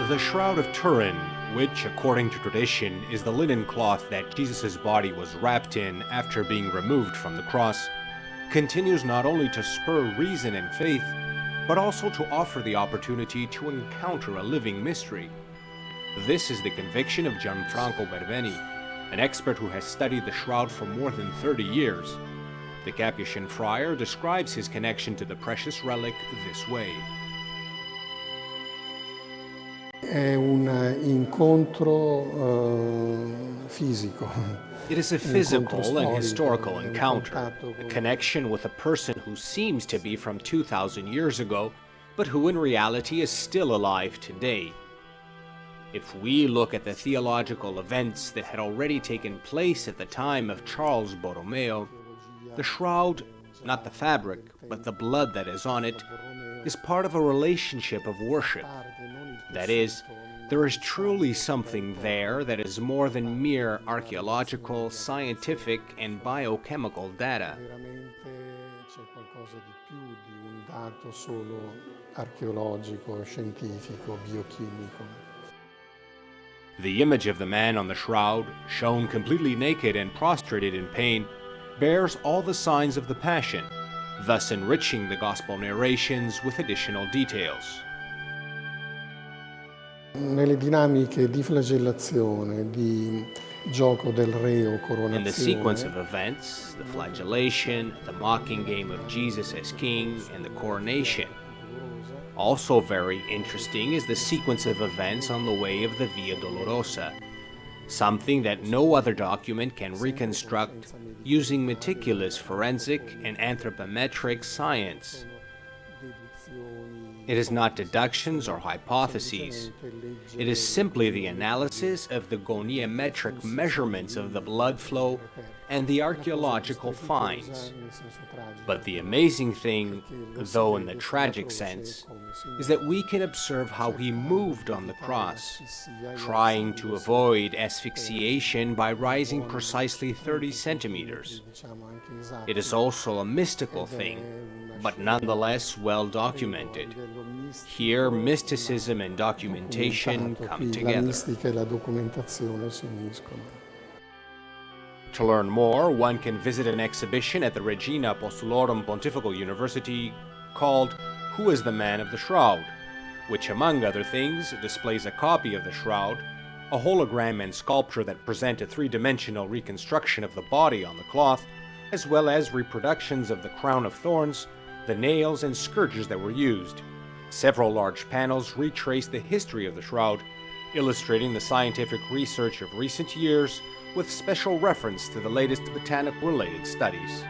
The Shroud of Turin, which, according to tradition, is the linen cloth that Jesus' body was wrapped in after being removed from the cross, continues not only to spur reason and faith, but also to offer the opportunity to encounter a living mystery. This is the conviction of Gianfranco Berbenni, an expert who has studied the shroud for more than 30 years. The Capuchin Friar describes his connection to the precious relic this way. È un incontro fisico. It is a physical and historical encounter, a connection with a person who seems to be from 2,000 years ago, but who in reality is still alive today. If we look at the theological events that had already taken place at the time of Charles Borromeo, the shroud, not the fabric, but the blood that is on it, is part of a relationship of worship. That is, there is truly something there that is more than mere archaeological, scientific, and biochemical data. C'è qualcosa di più di un dato solo archeologico, scientifico, biochimico. The image of the man on the shroud, shown completely naked and prostrated in pain, bears all the signs of the Passion, thus enriching the Gospel narrations with additional details. Nelle dinamiche di flagellazione, di gioco del re o coronazione. In the sequence of events, the flagellation, the mocking game of Jesus as king, and the coronation. Also very interesting is the sequence of events on the way of the Via Dolorosa, something that no other document can reconstruct using meticulous forensic and anthropometric science. It is not deductions or hypotheses. It is simply the analysis of the goniometric measurements of the blood flow and the archaeological finds. But the amazing thing, though in the tragic sense, is that we can observe how he moved on the cross, trying to avoid asphyxiation by rising precisely 30 centimeters. It is also a mystical thing, but nonetheless well documented. Here, mysticism and documentation come together. To learn more, one can visit an exhibition at the Regina Apostolorum Pontifical University called Who is the Man of the Shroud?, which, among other things, displays a copy of the shroud, a hologram and sculpture that present a three-dimensional reconstruction of the body on the cloth, as well as reproductions of the crown of thorns, the nails and scourges that were used. Several large panels retrace the history of the shroud, illustrating the scientific research of recent years with special reference to the latest botanic-related studies.